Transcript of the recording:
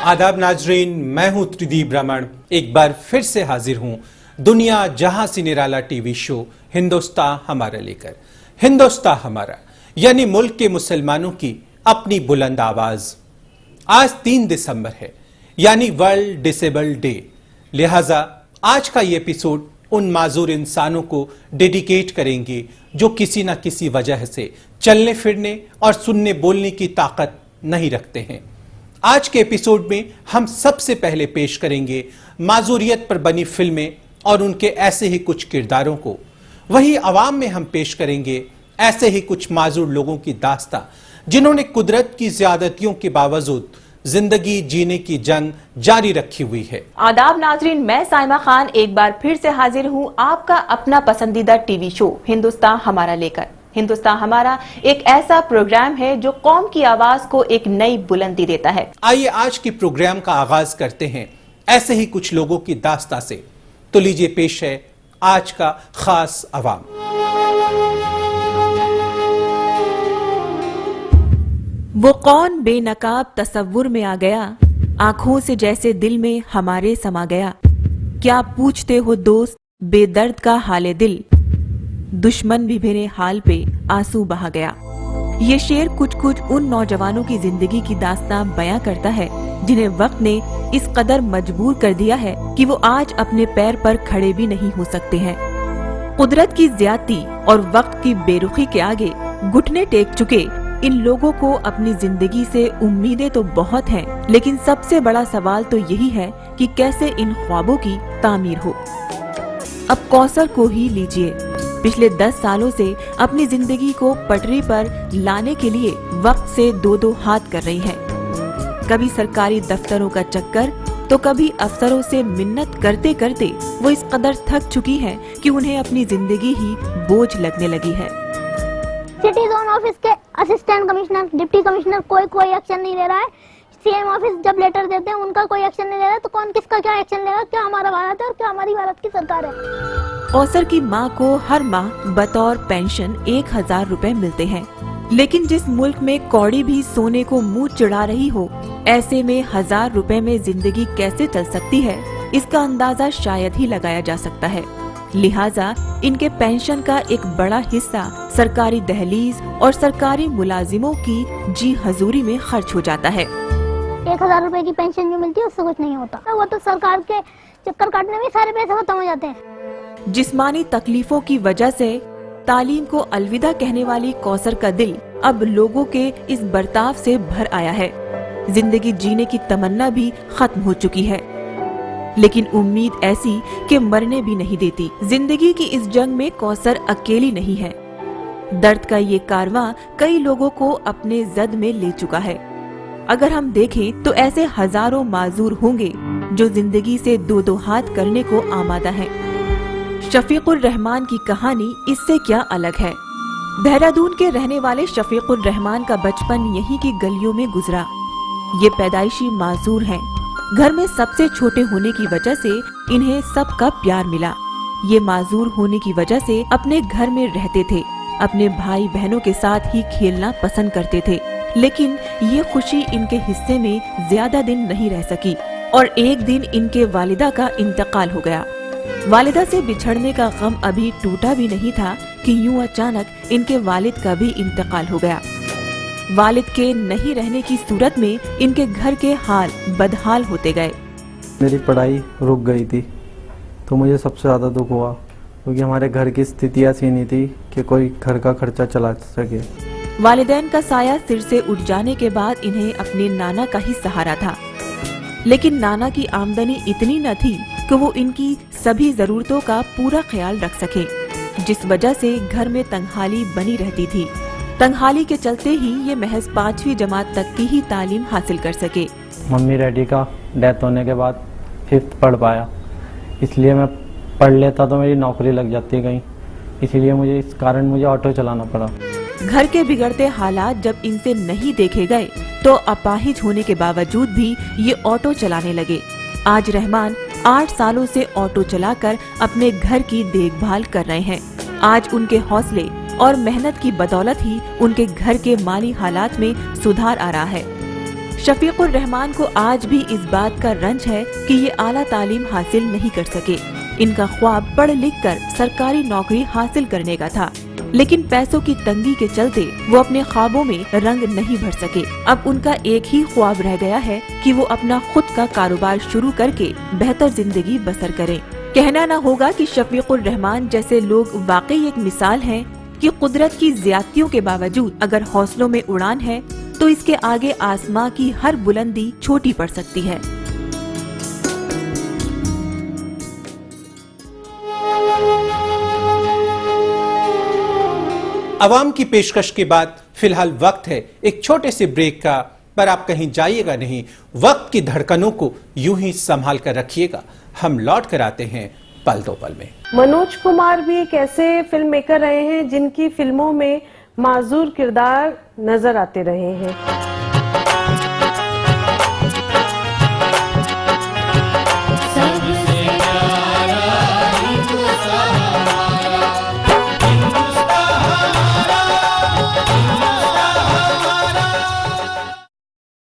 आदाब नाजरीन, मैं हूं त्रिदीप ब्राह्मण। एक बार फिर से हाजिर हूं दुनिया जहां से निराला टीवी शो हिंदुस्तान हमारा लेकर। हिंदुस्तान हमारा यानी मुल्क के मुसलमानों की अपनी बुलंद आवाज। आज 3 दिसंबर है यानी वर्ल्ड डिसेबल्ड डे। लिहाजा आज का ये एपिसोड उन माजूर इंसानों को डेडिकेट करेंगे जो किसी ना किसी वजह से चलने फिरने और सुनने बोलने की ताकत नहीं रखते हैं। आज के एपिसोड में हम सबसे पहले पेश करेंगे माजूरियत पर बनी फिल्में और उनके ऐसे ही कुछ किरदारों को। वहीं अवाम में हम पेश करेंगे ऐसे ही कुछ माजूर लोगों की दास्तां जिन्होंने कुदरत की ज्यादतियों के बावजूद जिंदगी जीने की जंग जारी रखी हुई है। आदाब नाजरीन, मैं साइमा खान एक बार फिर से हाजिर हूँ आपका अपना पसंदीदा टीवी शो हिंदुस्तान हमारा लेकर। हिंदुस्तान हमारा एक ऐसा प्रोग्राम है जो कौम की आवाज को एक नई बुलंदी देता है। आइए आज के प्रोग्राम का आगाज करते हैं ऐसे ही कुछ लोगों की दास्तां से। तो लीजिए पेश है आज का खास अवाम। वो कौन बेनकाब तसव्वुर में आ गया, आंखों से जैसे दिल में हमारे समा गया। क्या पूछते हो दोस्त बेदर्द का हाले दिल, दुश्मन भी मेरे हाल पे आंसू बहा गया। ये शेर कुछ कुछ उन नौजवानों की जिंदगी की दास्तां बयां करता है जिन्हें वक्त ने इस कदर मजबूर कर दिया है कि वो आज अपने पैर पर खड़े भी नहीं हो सकते हैं। कुदरत की ज्यादती और वक्त की बेरुखी के आगे घुटने टेक चुके इन लोगों को अपनी जिंदगी से उम्मीदें तो बहुत हैं, लेकिन सबसे बड़ा सवाल तो यही है कि कैसे इन ख्वाबों की तामीर हो। अब कौसर को ही लीजिए, पिछले 10 सालों से अपनी जिंदगी को पटरी पर लाने के लिए वक्त से दो हाथ कर रही है। कभी सरकारी दफ्तरों का चक्कर तो कभी अफसरों से मिन्नत करते करते वो इस कदर थक चुकी है कि उन्हें अपनी जिंदगी ही बोझ लगने लगी है। सिटी जोन ऑफिस के असिस्टेंट कमिश्नर, डिप्टी कमिश्नर कोई एक्शन नहीं ले रहा है। सीएम ऑफिस जब लेटर देते हैं उनका कोई एक्शन नहीं ले रहा है, तो कौन किसका क्या एक्शन लेगा? क्या हमारा भारत है और क्या हमारी भारत की सरकार है? कौसर की मां को हर माह बतौर पेंशन 1000 रुपए मिलते हैं, लेकिन जिस मुल्क में कौड़ी भी सोने को मुंह चिढ़ा रही हो, ऐसे में 1000 रुपए में जिंदगी कैसे चल सकती है, इसका अंदाजा शायद ही लगाया जा सकता है। लिहाजा इनके पेंशन का एक बड़ा हिस्सा सरकारी दहलीज और सरकारी मुलाजिमों की जी हजूरी में खर्च हो जाता है। 1000 रुपए की पेंशन जो मिलती है उससे कुछ नहीं होता, वो तो सरकार के चक्कर काटने में सारे पैसे खत्म हो जाते हैं। जिस्मानी तकलीफों की वजह से तालीम को अलविदा कहने वाली कौसर का दिल अब लोगों के इस बर्ताव से भर आया है। जिंदगी जीने की तमन्ना भी खत्म हो चुकी है, लेकिन उम्मीद ऐसी कि मरने भी नहीं देती। जिंदगी की इस जंग में कौसर अकेली नहीं है। दर्द का ये कारवां कई लोगों को अपने जद में ले चुका है। अगर हम देखें तो ऐसे हजारों माजूर होंगे जो जिंदगी से दो हाथ करने को आमादा हैं। शफीकुर रहमान की कहानी इससे क्या अलग है। देहरादून के रहने वाले शफीकुर रहमान का बचपन यहीं की गलियों में गुजरा। ये पैदाइशी माजूर हैं। घर में सबसे छोटे होने की वजह से इन्हें सबका प्यार मिला। ये माजूर होने की वजह से अपने घर में रहते थे, अपने भाई बहनों के साथ ही खेलना पसंद करते थे, लेकिन ये खुशी इनके हिस्से में ज्यादा दिन नहीं रह सकी और एक दिन इनके वालिदा का इंतकाल हो गया। वालिदा से बिछड़ने का गम अभी टूटा भी नहीं था कि यूं अचानक इनके वालिद का भी इंतकाल हो गया। वालिद के नहीं रहने की सूरत में इनके घर के हाल बदहाल होते गए। मेरी पढ़ाई रुक गई थी तो मुझे सबसे ज़्यादा दुख हुआ, क्योंकि हमारे घर की स्थिति ऐसी नहीं थी कि कोई घर का खर्चा चला सके। वालिदैन का साया सिर से उठ जाने के बाद इन्हें अपने नाना का ही सहारा था, लेकिन नाना की आमदनी इतनी न थी कि वो इनकी सभी जरूरतों का पूरा ख्याल रख सके, जिस वजह से घर में तंगहाली बनी रहती थी। तंगहाली के चलते ही ये महज 5वीं जमात तक की ही तालीम हासिल कर सके। मम्मी डैडी का डेथ होने के बाद 5th पढ़ पाया, इसलिए मैं पढ़ लेता तो मेरी नौकरी लग जाती कहीं, इसीलिए मुझे इस कारण मुझे ऑटो चलाना पड़ा। घर के बिगड़ते हालात जब इनसे नहीं देखे गए तो अपाहिज होने के बावजूद भी ये ऑटो चलाने लगे। आज रहमान 8 सालों से ऑटो चलाकर अपने घर की देखभाल कर रहे हैं। आज उनके हौसले और मेहनत की बदौलत ही उनके घर के माली हालात में सुधार आ रहा है। शफीकुर रहमान को आज भी इस बात का रंज है कि ये आला तालीम हासिल नहीं कर सके। इनका ख्वाब पढ़ लिख कर सरकारी नौकरी हासिल करने का था, लेकिन पैसों की तंगी के चलते वो अपने ख्वाबों में रंग नहीं भर सके। अब उनका एक ही ख्वाब रह गया है कि वो अपना खुद का कारोबार शुरू करके बेहतर जिंदगी बसर करें। कहना न होगा कि शफीकुर रहमान जैसे लोग वाकई एक मिसाल हैं कि कुदरत की ज्यादतियों के बावजूद अगर हौसलों में उड़ान है तो इसके आगे आसमां की हर बुलंदी छोटी पड़ सकती है। आवाम की पेशकश के बाद फिलहाल वक्त है एक छोटे से ब्रेक का, पर आप कहीं जाइएगा नहीं। वक्त की धड़कनों को यूं ही संभाल कर रखिएगा। हम लौट कर आते हैं पल दो पल में। मनोज कुमार भी एक ऐसे फिल्म मेकर रहे हैं जिनकी फिल्मों में माजूर किरदार नजर आते रहे हैं।